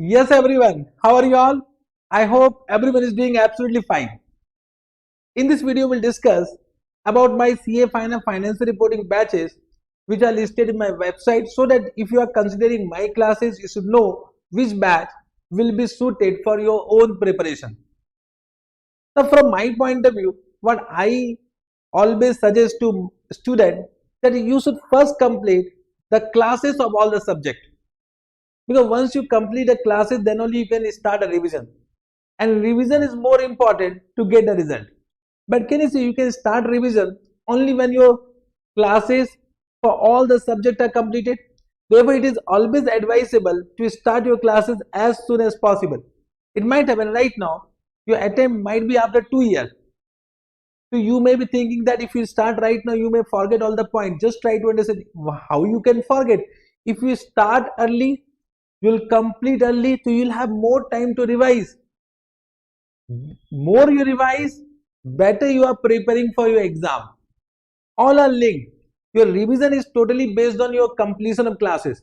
Yes, everyone. How are you all? I hope everyone is doing absolutely fine. In this video, we'll discuss about my CA Final Financial Reporting batches, which are listed in my website, so that if you are considering my classes, you should know which batch will be suited for your own preparation. Now, from my point of view, what I always suggest to students that you should first complete the classes of all the subject, because once you complete the classes, then only you can start a revision, and revision is more important to get the result. But can you see, you can start revision only when your classes for all the subject are completed. Therefore it is always advisable to start your classes as soon as possible. It might happen right now your attempt might be after 2 years, so you may be thinking that if you start right now you may forget all the points. Just try to understand how you can forget. If you start early, you'll complete early, so you'll have more time to revise. More you revise, better you are preparing for your exam. All are linked. Your revision is totally based on your completion of classes.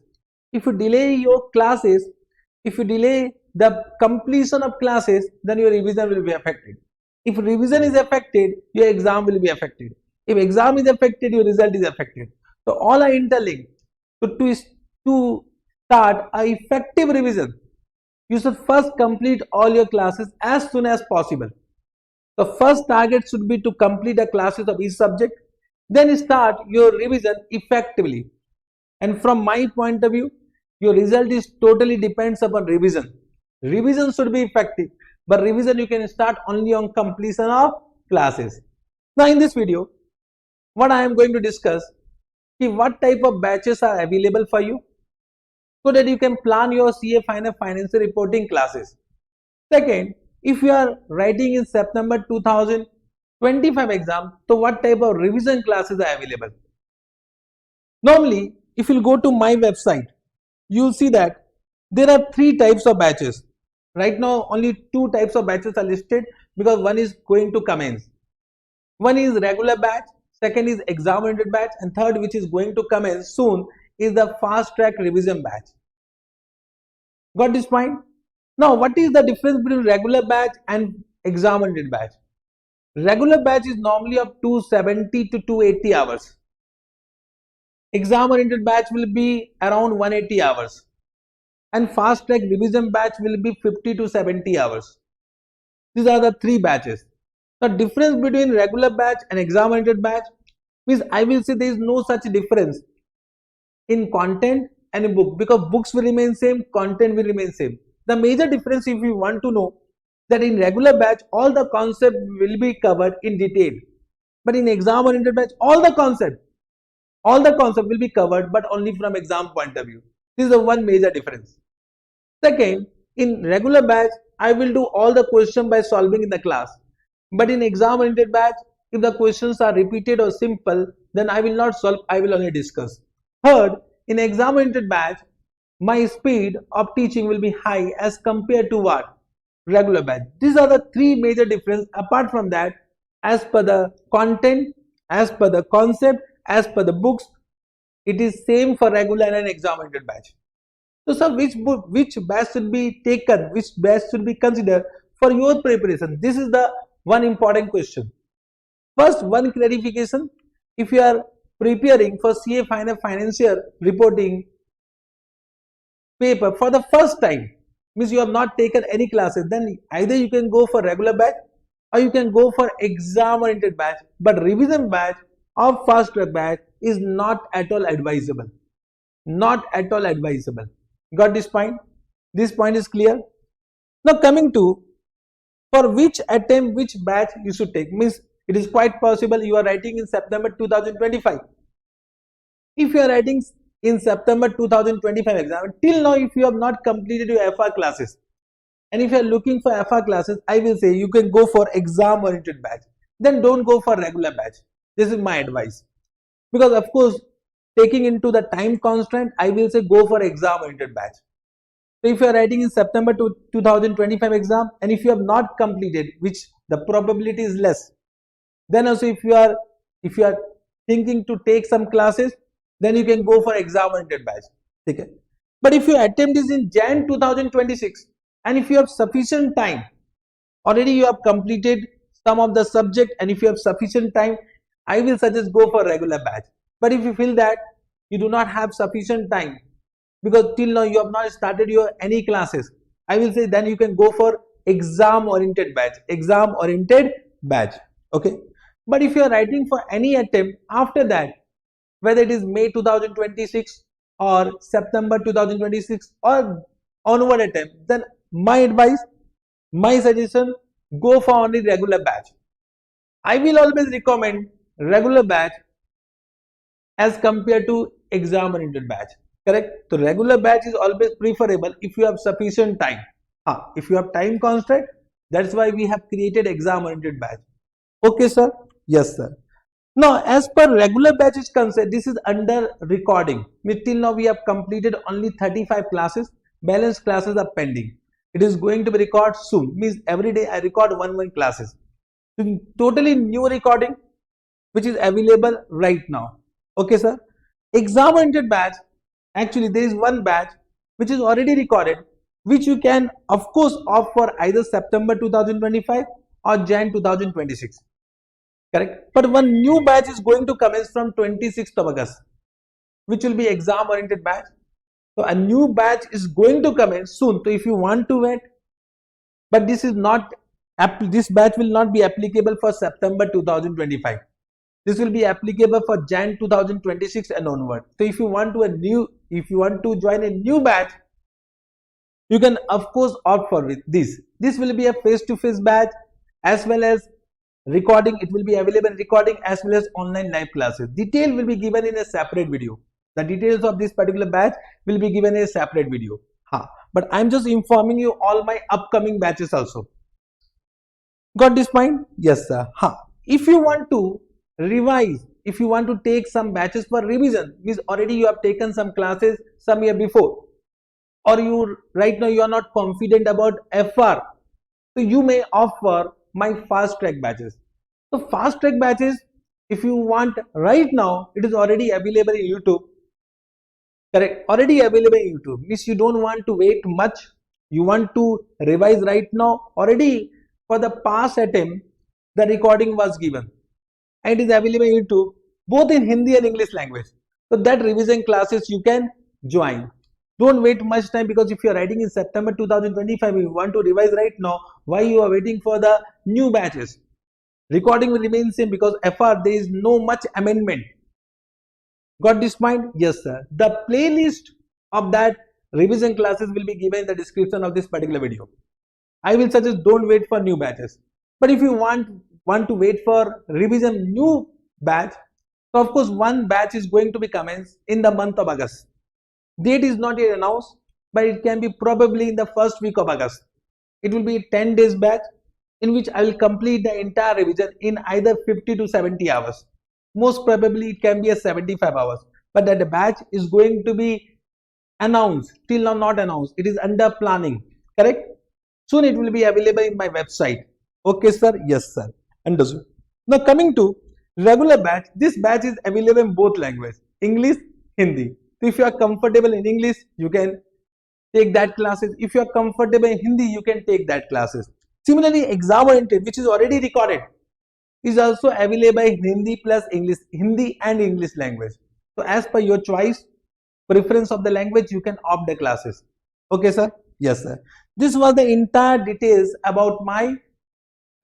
If you delay your classes, if you delay the completion of classes, then your revision will be affected. If revision is affected, your exam will be affected. If exam is affected, your result is affected. So all are interlinked. So to start a effective revision, you should first complete all your classes as soon as possible. The first target should be to complete the classes of each subject, then start your revision effectively. And from my point of view, your result is totally depends upon revision. Revision should be effective, but revision you can start only on completion of classes. Now in this video, what I am going to discuss is what type of batches are available for you, so that you can plan your CA Final Financial Reporting classes. Second, if you are writing in September 2025 exam, so what type of revision classes are available? Normally, if you go to my website, you'll see that there are three types of batches. Right now, only two types of batches are listed because one is going to commence. One is regular batch, second is exam oriented batch, and third, which is going to commence soon, is the fast track revision batch. Got this point? Now, what is the difference between regular batch and exam oriented batch? Regular batch is normally of 270 to 280 hours. Exam oriented batch will be around 180 hours. And fast track revision batch will be 50 to 70 hours. These are the three batches. The difference between regular batch and exam oriented batch means I will say there is no such difference in content and in book, because books will remain same, content will remain same. The major difference, if you want to know, that in regular batch all the concept will be covered in detail, but in exam oriented batch all the concept will be covered, but only from exam point of view. This is the one major difference. Second, in regular batch I will do all the questions by solving in the class, but in exam oriented batch, if the questions are repeated or simple, then I will not solve, I will only discuss. Third, in exam oriented batch, my speed of teaching will be high as compared to what? Regular batch. These are the three major differences. Apart from that, as per the content, as per the concept, as per the books, it is same for regular and exam oriented batch. So sir, which batch should be taken, which batch should be considered for your preparation? This is the one important question. First, one clarification: if you are preparing for CA Final Financial Reporting paper for the first time, means you have not taken any classes, then either you can go for regular batch or you can go for exam oriented batch, but revision batch or fast track batch is not at all advisable. Not at all advisable. Got this point? This point is clear. Now coming to for which attempt which batch you should take, means it is quite possible you are writing in September 2025. If you are writing in September 2025 exam, till now if you have not completed your FR classes, and if you are looking for FR classes, I will say you can go for exam oriented batch, then don't go for regular batch. This is my advice, because of course taking into the time constraint, I will say go for exam oriented batch. So if you are writing in September 2025 exam, and if you have not completed, which the probability is less, then also if you are thinking to take some classes, then you can go for exam oriented batch. Okay. But if your attempt is in Jan 2026 and if you have sufficient time, already you have completed some of the subject, and if you have sufficient time, I will suggest go for regular batch. But if you feel that you do not have sufficient time because till now you have not started your any classes, I will say then you can go for exam oriented batch. Okay. But if you are writing for any attempt after that, whether it is May 2026 or September 2026 or onward attempt, then my advice, my suggestion, go for only regular batch. I will always recommend regular batch as compared to exam oriented batch. Correct? So regular batch is always preferable if you have sufficient time. If you have time constraint, that's why we have created exam oriented batch. Okay, sir? Yes, sir. Now, as per regular batch is concerned, this is under recording. Till now we have completed only 35 classes. Balance classes are pending. It is going to be recorded soon. Means every day I record one classes. Totally new recording, which is available right now. Okay, sir. Exam oriented batch. Actually, there is one batch which is already recorded, which you can of course opt for either September 2025 or Jan 2026. Correct. But one new batch is going to commence from 26th of August, which will be exam oriented batch. So a new batch is going to commence soon. So if you want to wait, but this batch will not be applicable for September 2025. This will be applicable for Jan 2026 and onward. So if you want to join a new batch, you can of course opt for this. This will be a face-to-face batch as well as recording. It will be available recording as well as online live classes. Detail will be given in a separate video. The details of this particular batch will be given in a separate video. But I'm just informing you all my upcoming batches also. Got this point? Yes, sir. If you want to revise, if you want to take some batches for revision, means already you have taken some classes some year before, or you right now you are not confident about FR, so you may offer my fast track batches. So fast track batches, if you want right now, it is already available in YouTube. Correct? Already available in YouTube. Means you don't want to wait much. You want to revise right now. Already for the past attempt, the recording was given. And it is available in YouTube, both in Hindi and English language. So that revision classes you can join. Don't wait much time, because if you are writing in September 2025, you want to revise right now, why you are waiting for the new batches? Recording will remain same, because FR there is no much amendment. Got this point? Yes, sir. The playlist of that revision classes will be given in the description of this particular video. I will suggest don't wait for new batches. But if you want to wait for revision new batch, so of course one batch is going to be commenced in the month of August. Date is not yet announced, but it can be probably in the first week of August. It will be a 10 days batch in which I will complete the entire revision in either 50 to 70 hours. Most probably it can be a 75 hours, but that the batch is going to be announced. Till now not announced. It is under planning. Correct? Soon it will be available in my website. Okay, sir? Yes, sir. Understood. Now coming to regular batch, this batch is available in both languages, English, Hindi. So if you are comfortable in English, you can take that classes. If you are comfortable in Hindi, you can take that classes. Similarly, exam oriented, which is already recorded, is also available in Hindi plus English, Hindi and English language. So as per your choice, preference of the language, you can opt the classes. Okay, sir? Yes, sir. This was the entire details about my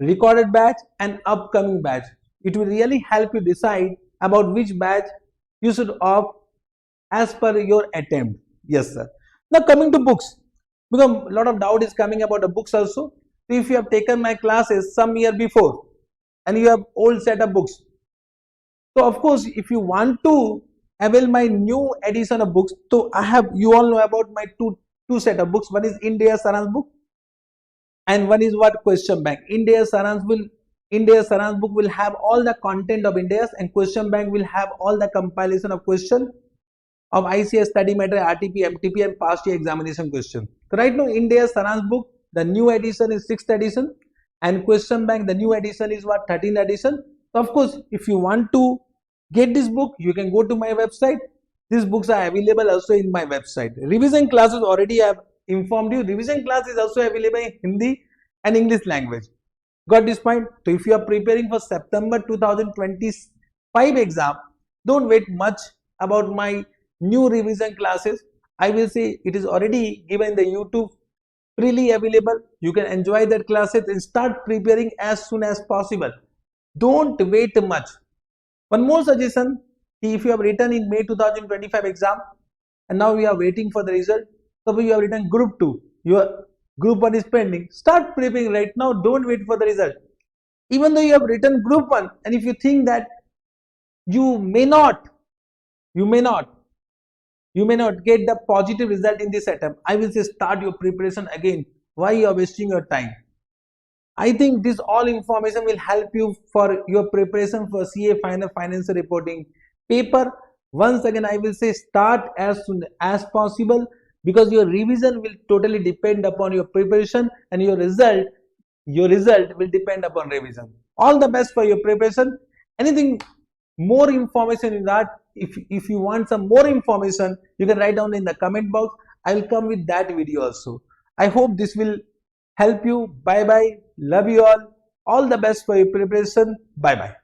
recorded batch and upcoming batch. It will really help you decide about which batch you should opt as per your attempt. Yes, sir. Now coming to books, because a lot of doubt is coming about the books also. So if you have taken my classes some year before and you have old set of books, so of course if you want to avail my new edition of books, so I have, you all know about my two set of books. One is India Saaransh book and one is what, question bank. India Saaransh book will have all the content of India's, and question bank will have all the compilation of question of ICS study matter, RTP, MTP and past year examination question. So right now India Saaransh book, the new edition is 6th edition, and question bank, the new edition is what, 13th edition. So of course if you want to get this book, you can go to my website. These books are available also in my website. Revision classes already have informed you. Revision class is also available in Hindi and English language. Got this point? So if you are preparing for September 2025 exam, don't wait much about my new revision classes. I will say it is already given in the YouTube, freely available. You can enjoy that classes and start preparing as soon as possible. Don't wait much. One more suggestion, if you have written in May 2025 exam and now we are waiting for the result, suppose you have written group 2, your group 1 is pending, start preparing right now, don't wait for the result. Even though you have written group 1 and if you think that you may not get the positive result in this attempt, I will say start your preparation again. Why you are wasting your time? I think this all information will help you for your preparation for CA final financial reporting paper. Once again, I will say start as soon as possible because your revision will totally depend upon your preparation and your result will depend upon revision. All the best for your preparation. Anything more information in that, if you want some more information, you can write down in the comment box. I will come with that video also. I hope this will help you. Bye bye. Love you all. All the best for your preparation. Bye bye.